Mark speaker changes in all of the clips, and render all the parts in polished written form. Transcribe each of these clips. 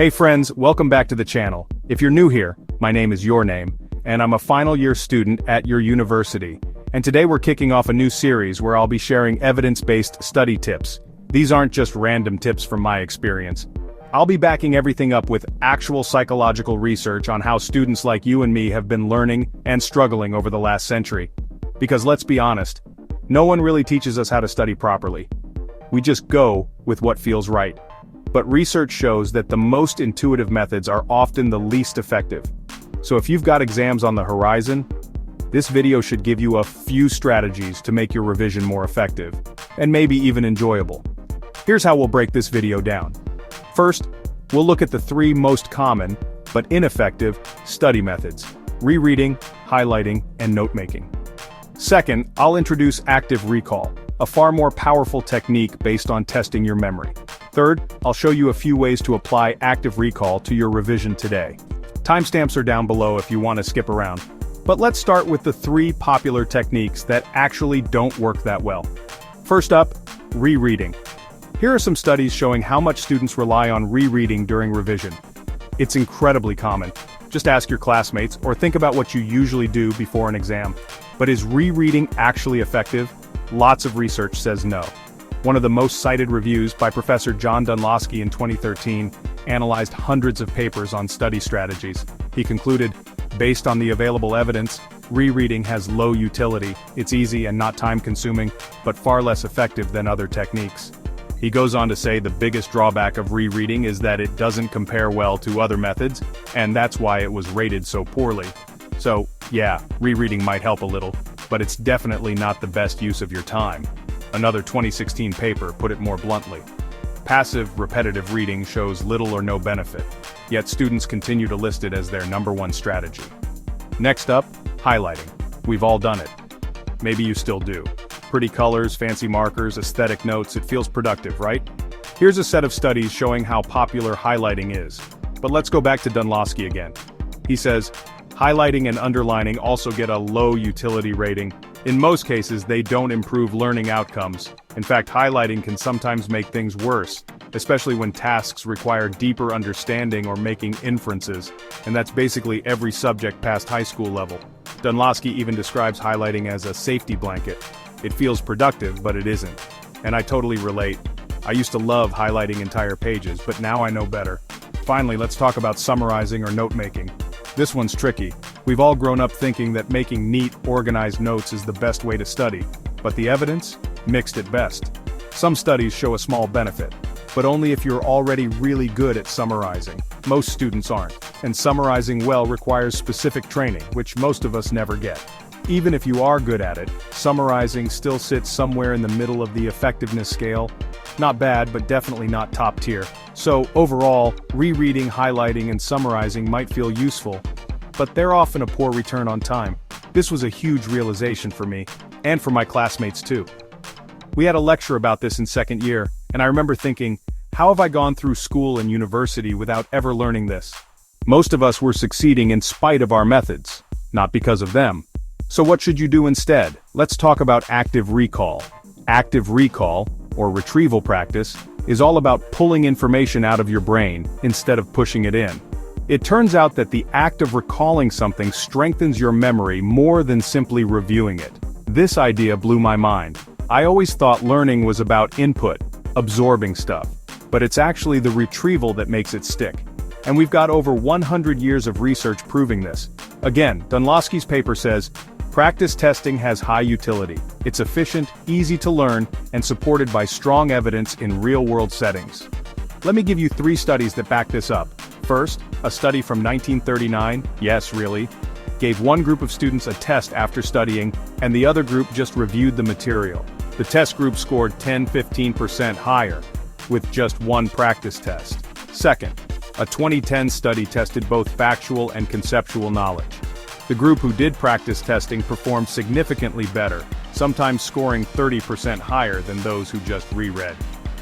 Speaker 1: Hey friends, welcome back to the channel. If you're new here, my name is Your Name, and I'm a final year student at your university. And today we're kicking off a new series where I'll be sharing evidence-based study tips. These aren't just random tips from my experience. I'll be backing everything up with actual psychological research on how students like you and me have been learning and struggling over the last century. Because let's be honest, no one really teaches us how to study properly. We just go with what feels right. But research shows that the most intuitive methods are often the least effective. So if you've got exams on the horizon, this video should give you a few strategies to make your revision more effective, and maybe even enjoyable. Here's how we'll break this video down. First, we'll look at the three most common, but ineffective, study methods: rereading, highlighting, and note-making. Second, I'll introduce active recall, a far more powerful technique based on testing your memory. Third, I'll show you a few ways to apply active recall to your revision today. Timestamps are down below if you want to skip around. But let's start with the three popular techniques that actually don't work that well. First up, rereading. Here are some studies showing how much students rely on rereading during revision. It's incredibly common. Just ask your classmates or think about what you usually do before an exam. But is rereading actually effective? Lots of research says no. One of the most cited reviews by Professor John Dunlosky in 2013 analyzed hundreds of papers on study strategies. He concluded, based on the available evidence, rereading has low utility, it's easy and not time-consuming, but far less effective than other techniques. He goes on to say the biggest drawback of rereading is that it doesn't compare well to other methods, and that's why it was rated so poorly. So, yeah, rereading might help a little, but it's definitely not the best use of your time. Another 2016 paper put it more bluntly. Passive, repetitive reading shows little or no benefit, yet students continue to list it as their #1 strategy. Next up, highlighting. We've all done it. Maybe you still do. Pretty colors, fancy markers, aesthetic notes, it feels productive, right? Here's a set of studies showing how popular highlighting is. But let's go back to Dunlosky again. He says, highlighting and underlining also get a low utility rating. In most cases, they don't improve learning outcomes. In fact, highlighting can sometimes make things worse, especially when tasks require deeper understanding or making inferences, and that's basically every subject past high school level. Dunlosky even describes highlighting as a safety blanket. It feels productive, but it isn't. And I totally relate. I used to love highlighting entire pages, but now I know better. Finally, let's talk about summarizing or note-making. This one's tricky. We've all grown up thinking that making neat, organized notes is the best way to study, but the evidence? Mixed at best. Some studies show a small benefit, but only if you're already really good at summarizing. Most students aren't, and summarizing well requires specific training, which most of us never get. Even if you are good at it, summarizing still sits somewhere in the middle of the effectiveness scale. Not bad, but definitely not top tier. So, overall, rereading, highlighting, and summarizing might feel useful, but they're often a poor return on time. This was a huge realization for me, and for my classmates too. We had a lecture about this in second year, and I remember thinking, how have I gone through school and university without ever learning this? Most of us were succeeding in spite of our methods, not because of them. So what should you do instead? Let's talk about active recall. Active recall, or retrieval practice, is all about pulling information out of your brain instead of pushing it in. It turns out that the act of recalling something strengthens your memory more than simply reviewing it. This idea blew my mind. I always thought learning was about input, absorbing stuff, but it's actually the retrieval that makes it stick. And we've got over 100 years of research proving this. Again, Dunlosky's paper says, practice testing has high utility. It's efficient, easy to learn, and supported by strong evidence in real-world settings. Let me give you 3 studies that back this up. First, a study from 1939, yes really, gave one group of students a test after studying, and the other group just reviewed the material. The test group scored 10–15% higher, with just one practice test. Second, a 2010 study tested both factual and conceptual knowledge. The group who did practice testing performed significantly better, sometimes scoring 30% higher than those who just reread.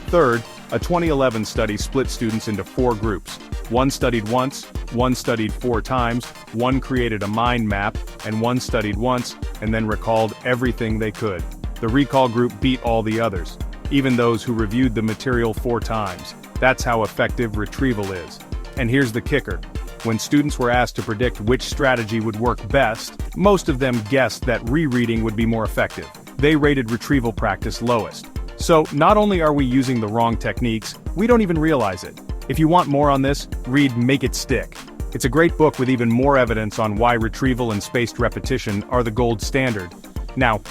Speaker 1: Third, a 2011 study split students into 4 groups. One studied once, one studied 4 times, one created a mind map, and one studied once, and then recalled everything they could. The recall group beat all the others, even those who reviewed the material 4 times. That's how effective retrieval is. And here's the kicker. When students were asked to predict which strategy would work best, most of them guessed that rereading would be more effective. They rated retrieval practice lowest. So, not only are we using the wrong techniques, we don't even realize it. If you want more on this, read Make It Stick. It's a great book with even more evidence on why retrieval and spaced repetition are the gold standard. Now,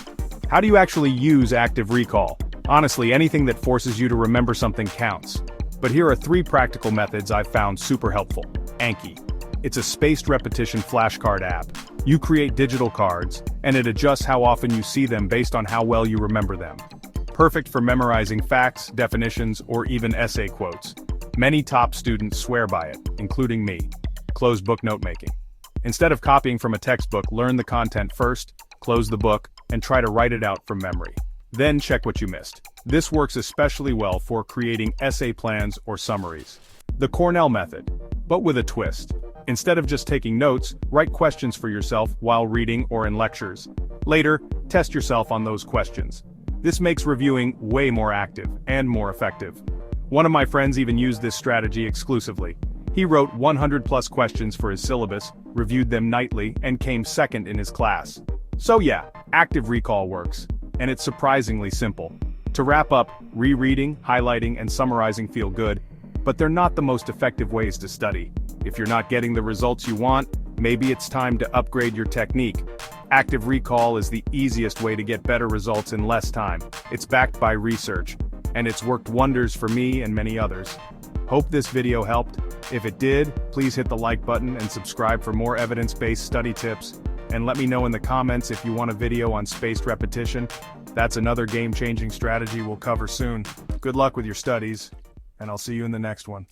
Speaker 1: how do you actually use active recall? Honestly, anything that forces you to remember something counts. But here are 3 practical methods I've found super helpful. Anki. It's a spaced repetition flashcard app. You create digital cards, and it adjusts how often you see them based on how well you remember them. Perfect for memorizing facts, definitions, or even essay quotes. Many top students swear by it, including me. Closed book note-making. Instead of copying from a textbook, learn the content first, close the book, and try to write it out from memory. Then check what you missed. This works especially well for creating essay plans or summaries. The Cornell method, but with a twist. Instead of just taking notes, write questions for yourself while reading or in lectures. Later, test yourself on those questions. This makes reviewing way more active and more effective. One of my friends even used this strategy exclusively. He wrote 100+ questions for his syllabus, reviewed them nightly, and came second in his class. So yeah, active recall works. And it's surprisingly simple. To wrap up, rereading, highlighting, and summarizing feel good, but they're not the most effective ways to study. If you're not getting the results you want, maybe it's time to upgrade your technique. Active recall is the easiest way to get better results in less time. It's backed by research, and it's worked wonders for me and many others. Hope this video helped. If it did, please hit the like button and subscribe for more evidence-based study tips. And let me know in the comments if you want a video on spaced repetition. That's another game-changing strategy we'll cover soon. Good luck with your studies, and I'll see you in the next one.